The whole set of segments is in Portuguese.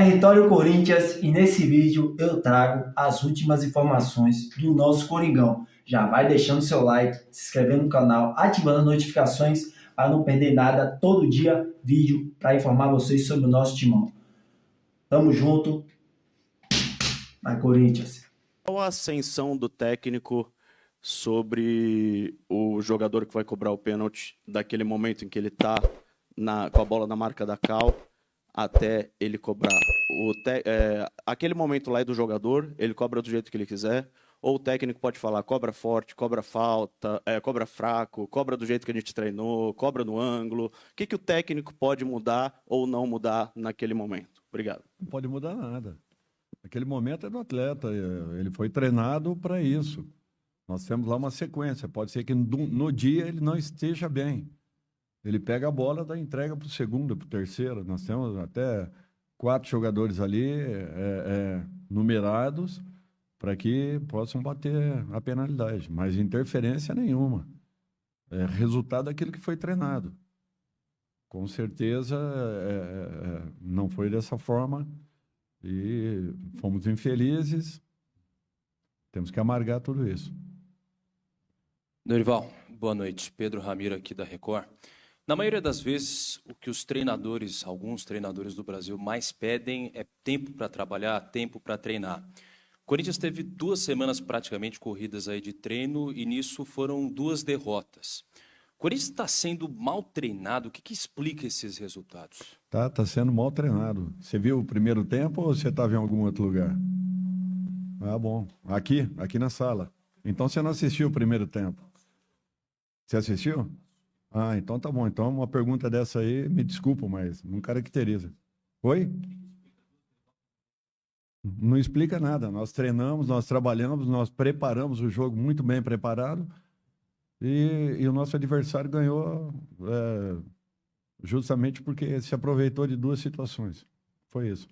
Território Corinthians, e nesse vídeo eu trago as últimas informações do nosso Coringão. Já vai deixando seu like, se inscrevendo no canal, ativando as notificações para não perder nada. Todo dia vídeo para informar vocês sobre o nosso timão. Tamo junto, vai Corinthians. Qual a ascensão do técnico sobre o jogador que vai cobrar o pênalti daquele momento em que ele está com a bola na marca da Cal até ele cobrar? Aquele momento lá é do jogador, ele cobra do jeito que ele quiser, ou o técnico pode falar cobra forte, cobra falta, cobra fraco, cobra do jeito que a gente treinou, cobra no ângulo. O que o técnico pode mudar ou não mudar naquele momento? Obrigado. Não pode mudar nada. Aquele momento é do atleta, ele foi treinado para isso. Nós temos lá uma sequência, pode ser que no dia ele não esteja bem. Ele pega a bola, dá entrega para o segundo, para o terceiro. Nós temos até 4 jogadores ali numerados para que possam bater a penalidade, mas interferência nenhuma. É resultado daquilo que foi treinado. Com certeza não foi dessa forma e fomos infelizes. Temos que amargar tudo isso. Dorival, boa noite. Pedro Ramiro aqui da Record. Na maioria das vezes, o que os treinadores, alguns treinadores do Brasil, mais pedem é tempo para trabalhar, tempo para treinar. O Corinthians teve 2 semanas praticamente corridas aí de treino e nisso foram 2 derrotas. O Corinthians está sendo mal treinado, o que explica esses resultados? Tá sendo mal treinado. Você viu o primeiro tempo ou você estava em algum outro lugar? Ah, bom. Aqui na sala. Então você não assistiu o primeiro tempo. Você assistiu? Ah, então tá bom. Então uma pergunta dessa aí, me desculpa, mas não caracteriza. Oi? Não explica nada. Nós treinamos, nós trabalhamos, nós preparamos o jogo muito bem preparado e o nosso adversário ganhou justamente porque se aproveitou de 2 situações. Foi isso.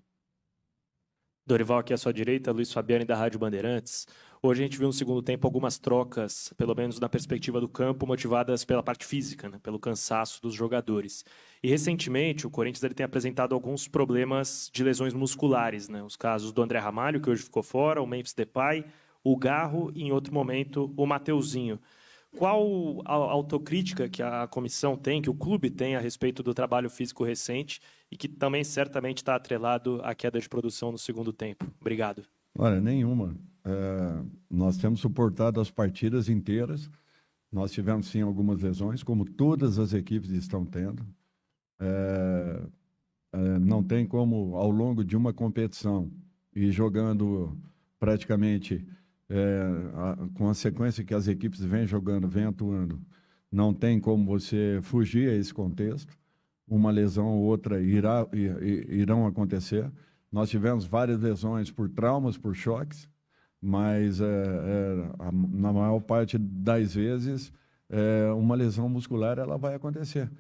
Dorival, aqui à sua direita, Luiz Fabiani da Rádio Bandeirantes. Hoje a gente viu no segundo tempo algumas trocas, pelo menos na perspectiva do campo, motivadas pela parte física, né, pelo cansaço dos jogadores. E recentemente o Corinthians tem apresentado alguns problemas de lesões musculares, né? Os casos do André Ramalho, que hoje ficou fora, o Memphis Depay, o Garro e em outro momento o Mateuzinho. Qual a autocrítica que a comissão tem, que o clube tem a respeito do trabalho físico recente e que também certamente está atrelado à queda de produção no segundo tempo? Obrigado. Olha, nenhuma. Nós temos suportado as partidas inteiras. Nós tivemos, sim, algumas lesões, como todas as equipes estão tendo. Não tem como, ao longo de uma competição, ir jogando praticamente com a sequência que as equipes vêm jogando, vêm atuando. Não tem como você fugir a esse contexto. Uma lesão ou outra irão acontecer. Nós tivemos várias lesões por traumas, por choques, mas na maior parte das vezes uma lesão muscular ela vai acontecer.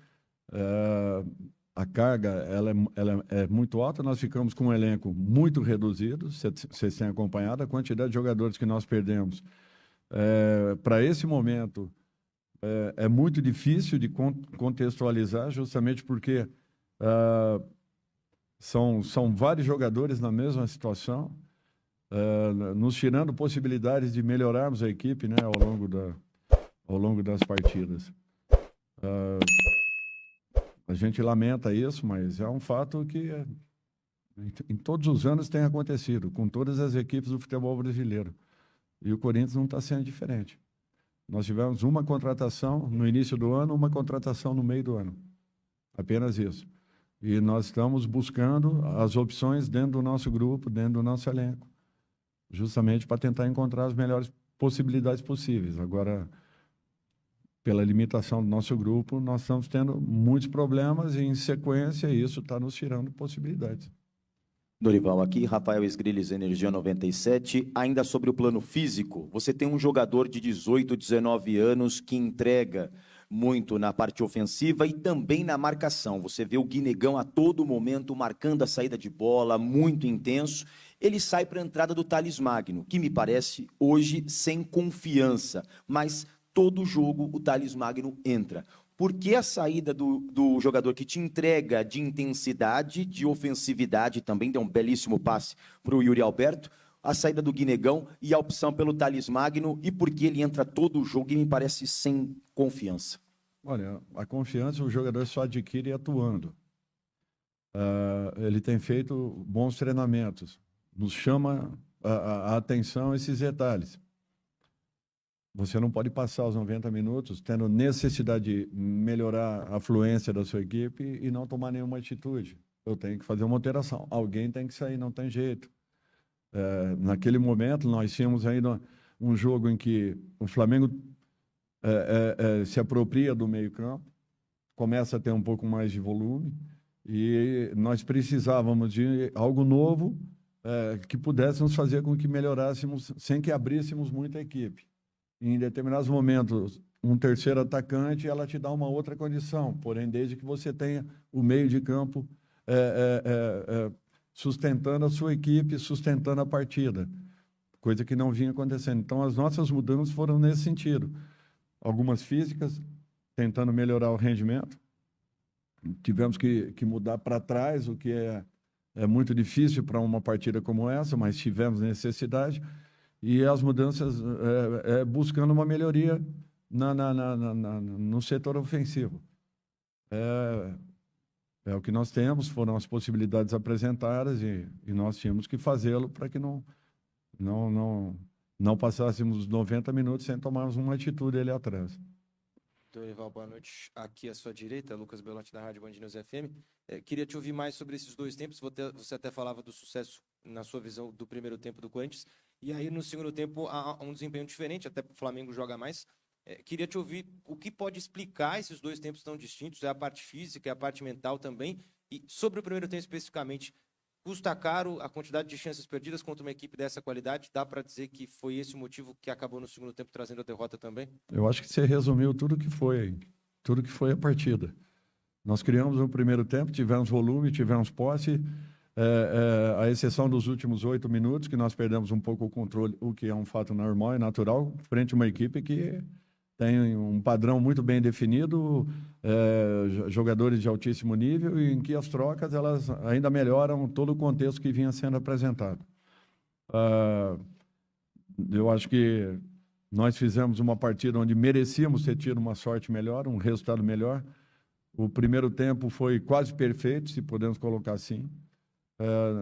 A carga ela é muito alta, nós ficamos com um elenco muito reduzido, vocês têm acompanhado a quantidade de jogadores que nós perdemos. Para esse momento, é muito difícil de contextualizar, justamente porque são vários jogadores na mesma situação, nos tirando possibilidades de melhorarmos a equipe, né, ao longo das partidas. A gente lamenta isso, mas é um fato que em todos os anos tem acontecido, com todas as equipes do futebol brasileiro. E o Corinthians não está sendo diferente. Nós tivemos uma contratação no início do ano, uma contratação no meio do ano. Apenas isso. E nós estamos buscando as opções dentro do nosso grupo, dentro do nosso elenco, justamente para tentar encontrar as melhores possibilidades possíveis. Agora, pela limitação do nosso grupo, nós estamos tendo muitos problemas e, em sequência, isso está nos tirando possibilidades. Dorival, aqui, Rafael Esgriles, Energia 97. Ainda sobre o plano físico, você tem um jogador de 18, 19 anos que entrega muito na parte ofensiva e também na marcação. Você vê o Guinegão a todo momento marcando a saída de bola, muito intenso. Ele sai para a entrada do Thales Magno, que me parece hoje sem confiança, mas todo jogo o Thales Magno entra. Por que a saída do jogador que te entrega de intensidade, de ofensividade também, deu um belíssimo passe para o Yuri Alberto, a saída do Guinegão e a opção pelo Thales Magno, e por que ele entra todo o jogo e me parece sem confiança? Olha, a confiança o jogador só adquire atuando. Ele tem feito bons treinamentos. Nos chama a atenção esses detalhes. Você não pode passar os 90 minutos tendo necessidade de melhorar a fluência da sua equipe e não tomar nenhuma atitude. Eu tenho que fazer uma alteração. Alguém tem que sair, não tem jeito. Naquele momento, nós tínhamos ainda um jogo em que o Flamengo se apropria do meio-campo, começa a ter um pouco mais de volume, e nós precisávamos de algo novo que pudesse nos fazer com que melhorássemos, sem que abríssemos muita equipe. Em determinados momentos, um terceiro atacante, ela te dá uma outra condição, porém, desde que você tenha o meio de campo sustentando a sua equipe, sustentando a partida, coisa que não vinha acontecendo. Então, as nossas mudanças foram nesse sentido. Algumas físicas, tentando melhorar o rendimento. Tivemos que mudar para trás, o que é muito difícil para uma partida como essa, mas tivemos necessidade. E as mudanças buscando uma melhoria no setor ofensivo. É o que nós temos, foram as possibilidades apresentadas e nós tínhamos que fazê-lo para que não passássemos 90 minutos sem tomarmos uma atitude ali atrás. Dorival, boa noite. Aqui à sua direita, Lucas Belotti, da Rádio Band News FM. Queria te ouvir mais sobre esses dois tempos. Você até falava do sucesso, na sua visão, do primeiro tempo do Corinthians. E aí, no segundo tempo, há um desempenho diferente, até o Flamengo joga mais. Queria te ouvir o que pode explicar esses dois tempos tão distintos. É a parte física, é a parte mental também. E sobre o primeiro tempo especificamente, custa caro a quantidade de chances perdidas contra uma equipe dessa qualidade? Dá para dizer que foi esse o motivo que acabou no segundo tempo trazendo a derrota também? Eu acho que você resumiu tudo que foi a partida. Nós criamos no primeiro tempo, tivemos volume, tivemos posse, a exceção dos últimos 8 minutos, que nós perdemos um pouco o controle, o que é um fato normal e natural, frente a uma equipe que tem um padrão muito bem definido, jogadores de altíssimo nível, e em que as trocas elas ainda melhoram todo o contexto que vinha sendo apresentado. Eu acho que nós fizemos uma partida onde merecíamos ter tido uma sorte melhor, um resultado melhor. O primeiro tempo foi quase perfeito, se podemos colocar assim.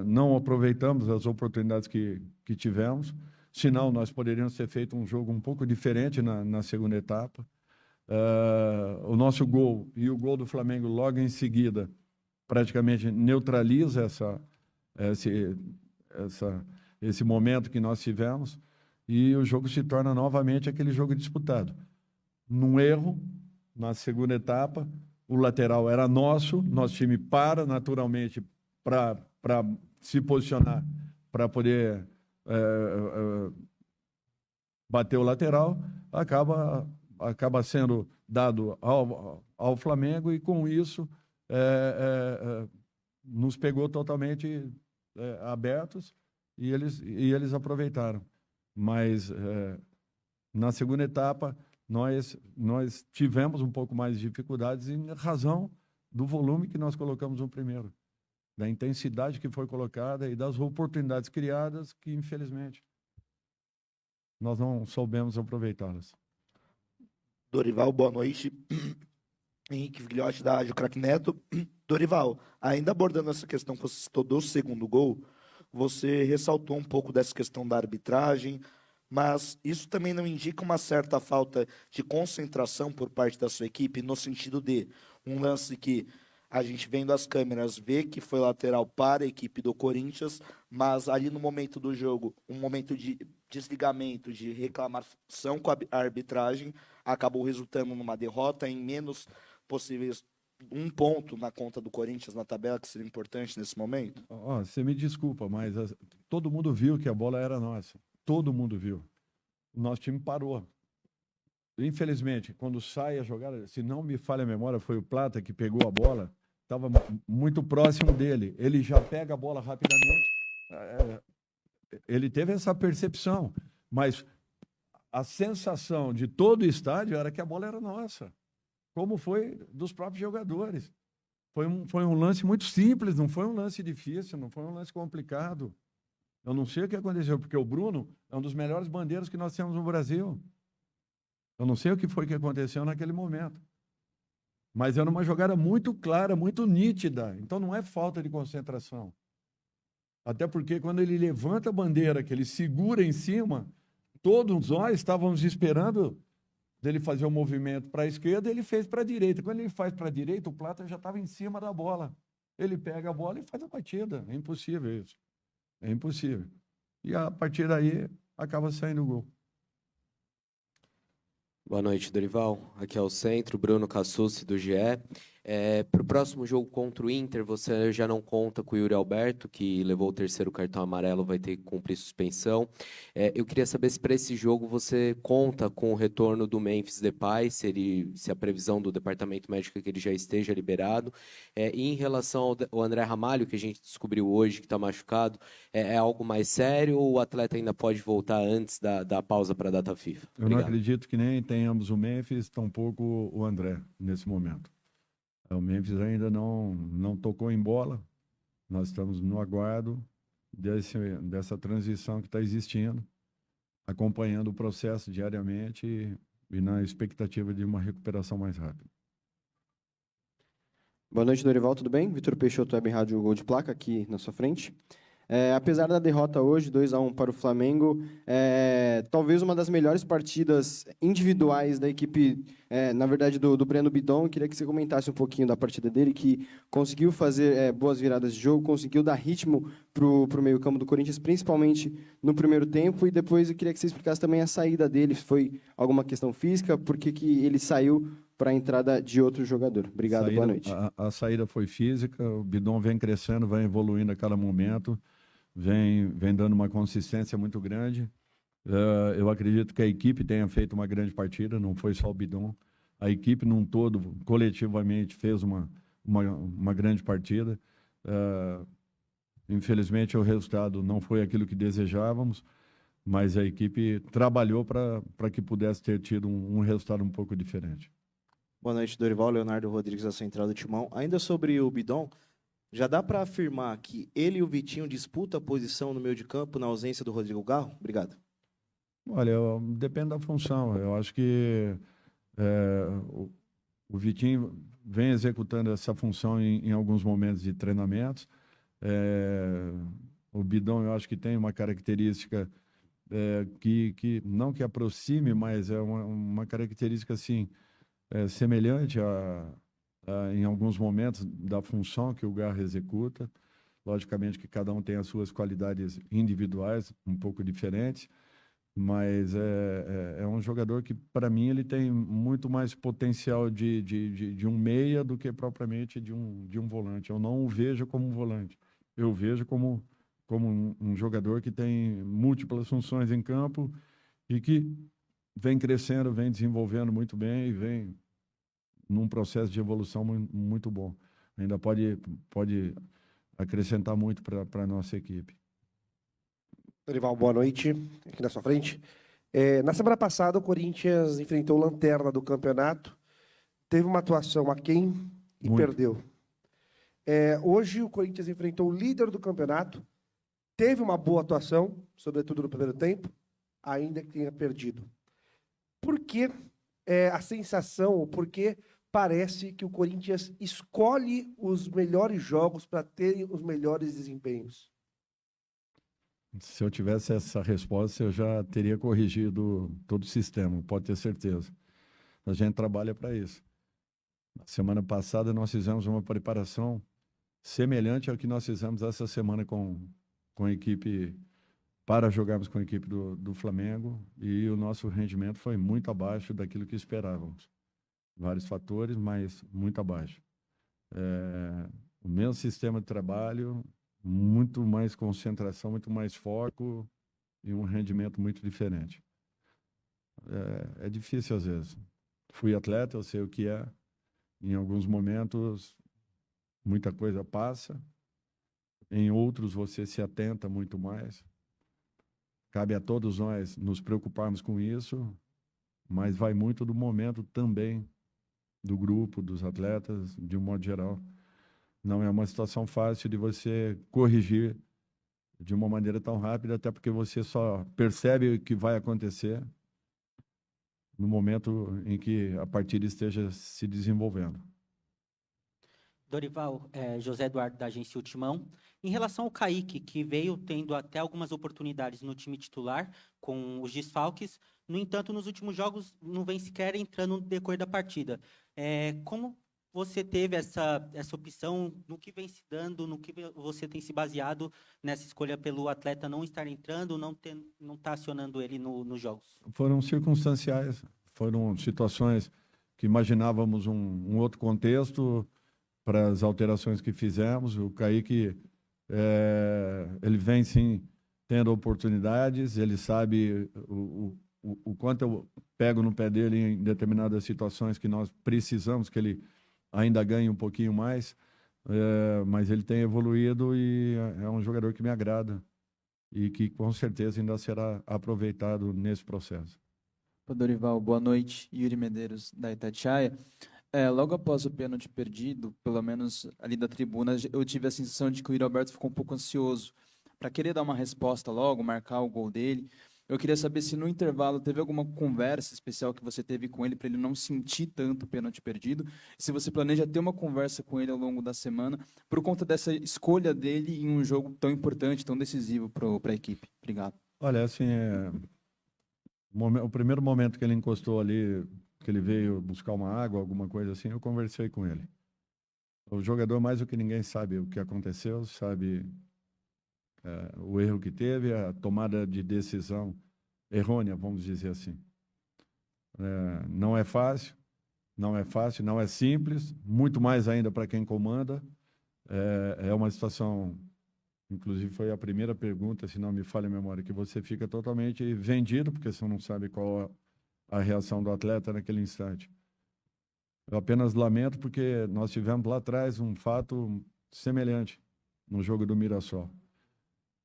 Não aproveitamos as oportunidades que tivemos. Senão, nós poderíamos ter feito um jogo um pouco diferente na segunda etapa. O nosso gol e o gol do Flamengo logo em seguida praticamente neutraliza esse momento que nós tivemos, e o jogo se torna novamente aquele jogo disputado. Num erro, na segunda etapa, o lateral era nosso time para naturalmente para se posicionar, para poder bater o lateral, acaba sendo dado ao Flamengo, e com isso nos pegou totalmente abertos, e eles aproveitaram. Mas na segunda etapa nós tivemos um pouco mais de dificuldades em razão do volume que nós colocamos no primeiro, da intensidade que foi colocada e das oportunidades criadas que, infelizmente, nós não soubemos aproveitá-las. Dorival, boa noite. Henrique Vigliotti, da Rádio Craque Neto. Dorival, ainda abordando essa questão que você citou do segundo gol, você ressaltou um pouco dessa questão da arbitragem, mas isso também não indica uma certa falta de concentração por parte da sua equipe, no sentido de um lance que a gente, vendo as câmeras, vê que foi lateral para a equipe do Corinthians, mas ali no momento do jogo, um momento de desligamento, de reclamação com a arbitragem, acabou resultando numa derrota em menos possíveis 1 ponto na conta do Corinthians na tabela, que seria importante nesse momento? Você me desculpa, mas todo mundo viu que a bola era nossa. Todo mundo viu. O nosso time parou. Infelizmente, quando sai a jogada, se não me falha a memória, foi o Plata que pegou a bola, estava muito próximo dele. Ele já pega a bola rapidamente. Ele teve essa percepção, mas a sensação de todo o estádio era que a bola era nossa. como foi dos próprios jogadores. Foi um lance muito simples, não foi um lance difícil, não foi um lance complicado. Eu não sei o que aconteceu, porque o Bruno é um dos melhores bandeiros que nós temos no Brasil. Eu não sei o que foi que aconteceu naquele momento. Mas era uma jogada muito clara, muito nítida. Então não é falta de concentração. Até porque quando ele levanta a bandeira, que ele segura em cima, todos nós estávamos esperando dele fazer o movimento para a esquerda, ele fez para a direita. Quando ele faz para a direita, o Plata já estava em cima da bola. Ele pega a bola e faz a batida. É impossível isso. É impossível. E a partir daí, acaba saindo o gol. Boa noite, Dorival. Aqui é o Centro, Bruno Cassucci, do GE. Para o próximo jogo contra o Inter, você já não conta com o Yuri Alberto, que levou o 3º cartão amarelo, vai ter que cumprir suspensão. Eu queria saber se para esse jogo você conta com o retorno do Memphis Depay, se a previsão do departamento médico é que ele já esteja liberado. E em relação ao André Ramalho, que a gente descobriu hoje que está machucado, é algo mais sério ou o atleta ainda pode voltar antes da pausa para a data FIFA? Eu não acredito que nem tenhamos o Memphis, tampouco o André, nesse momento. O Memphis ainda não tocou em bola. Nós estamos no aguardo dessa transição que está existindo, acompanhando o processo diariamente e na expectativa de uma recuperação mais rápida. Boa noite, Dorival, tudo bem? Vitor Peixoto, Web Rádio Gol de Placa, aqui na sua frente. Apesar da derrota hoje, 2-1 para o Flamengo, talvez uma das melhores partidas individuais da equipe, na verdade, do Breno Bidon. Eu queria que você comentasse um pouquinho da partida dele, que conseguiu fazer boas viradas de jogo, conseguiu dar ritmo para o meio-campo do Corinthians, principalmente no primeiro tempo, e depois eu queria que você explicasse também a saída dele. Foi alguma questão física? Por que ele saiu para a entrada de outro jogador? Obrigado, boa noite. A saída foi física, o Bidon vem crescendo, vai evoluindo a cada momento. Vem dando uma consistência muito grande. Eu acredito que a equipe tenha feito uma grande partida, não foi só o Bidon. A equipe, num todo, coletivamente, fez uma grande partida. Infelizmente, o resultado não foi aquilo que desejávamos, mas a equipe trabalhou para que pudesse ter tido um resultado um pouco diferente. Boa noite, Dorival. Leonardo Rodrigues, da Central do Timão. Ainda sobre o Bidon, já dá para afirmar que ele e o Vitinho disputam a posição no meio de campo na ausência do Rodrigo Garro? Obrigado. Olha, depende da função. Eu acho que o Vitinho vem executando essa função em alguns momentos de treinamentos. O Bidon, eu acho que tem uma característica que não que aproxime, mas é uma característica assim, semelhante em alguns momentos da função que o Garro executa. Logicamente que cada um tem as suas qualidades individuais, um pouco diferentes, mas é um jogador que, para mim, ele tem muito mais potencial de um meia do que propriamente de um volante. Eu não o vejo como um volante, eu vejo como um jogador que tem múltiplas funções em campo e que vem crescendo, vem desenvolvendo muito bem e vem num processo de evolução muito bom. Ainda pode acrescentar muito para a nossa equipe. Dorival, boa noite, aqui na sua frente. Na semana passada, o Corinthians enfrentou o Lanterna do campeonato, teve uma atuação aquém e perdeu. Hoje, o Corinthians enfrentou o líder do campeonato, teve uma boa atuação, sobretudo no primeiro tempo, ainda que tenha perdido. Por que a sensação, ou por que parece que o Corinthians escolhe os melhores jogos para ter os melhores desempenhos? Se eu tivesse essa resposta, eu já teria corrigido todo o sistema, pode ter certeza. A gente trabalha para isso. Na semana passada, nós fizemos uma preparação semelhante ao que nós fizemos essa semana com a equipe, para jogarmos com a equipe do Flamengo, e o nosso rendimento foi muito abaixo daquilo que esperávamos. Vários fatores, mas muito abaixo. O mesmo sistema de trabalho, muito mais concentração, muito mais foco e um rendimento muito diferente. É difícil às vezes. Fui atleta, eu sei o que é. Em alguns momentos, muita coisa passa. Em outros, você se atenta muito mais. Cabe a todos nós nos preocuparmos com isso, mas vai muito do momento também do grupo, dos atletas, de um modo geral. Não é uma situação fácil de você corrigir de uma maneira tão rápida, até porque você só percebe o que vai acontecer no momento em que a partida esteja se desenvolvendo. Dorival, José Eduardo da agência Ultimão. Em relação ao Kaique, que veio tendo até algumas oportunidades no time titular com os desfalques, no entanto, nos últimos jogos não vem sequer entrando no decorrer da partida. Como você teve essa opção, no que vem se dando, no que você tem se baseado nessa escolha pelo atleta não estar entrando, não estar acionando ele nos jogos? Foram circunstanciais, foram situações que imaginávamos um outro contexto para as alterações que fizemos. O Kaique, ele vem sim tendo oportunidades, ele sabe o quanto eu pego no pé dele em determinadas situações que nós precisamos que ele ainda ganhe um pouquinho mais, mas ele tem evoluído e é um jogador que me agrada e que com certeza ainda será aproveitado nesse processo. Dorival, boa noite. Yuri Medeiros, da Itatiaia. Logo após o pênalti perdido, pelo menos ali da tribuna, eu tive a sensação de que o Yuri Alberto ficou um pouco ansioso para querer dar uma resposta logo, marcar o gol dele. Eu queria saber se no intervalo teve alguma conversa especial que você teve com ele para ele não sentir tanto o pênalti perdido, se você planeja ter uma conversa com ele ao longo da semana por conta dessa escolha dele em um jogo tão importante, tão decisivo para a equipe. Obrigado. Olha, assim, o primeiro momento que ele encostou ali, que ele veio buscar uma água, alguma coisa assim, eu conversei com ele. O jogador, mais do que ninguém, sabe o que aconteceu, sabe o erro que teve, a tomada de decisão errônea, vamos dizer assim. Não é fácil, não é simples, muito mais ainda para quem comanda. É uma situação, inclusive foi a primeira pergunta, se não me falha a memória, que você fica totalmente vendido, porque você não sabe qual a reação do atleta naquele instante. Eu apenas lamento porque nós tivemos lá atrás um fato semelhante no jogo do Mirassol.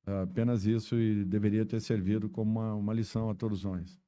Apenas isso, e deveria ter servido como uma lição a todos nós.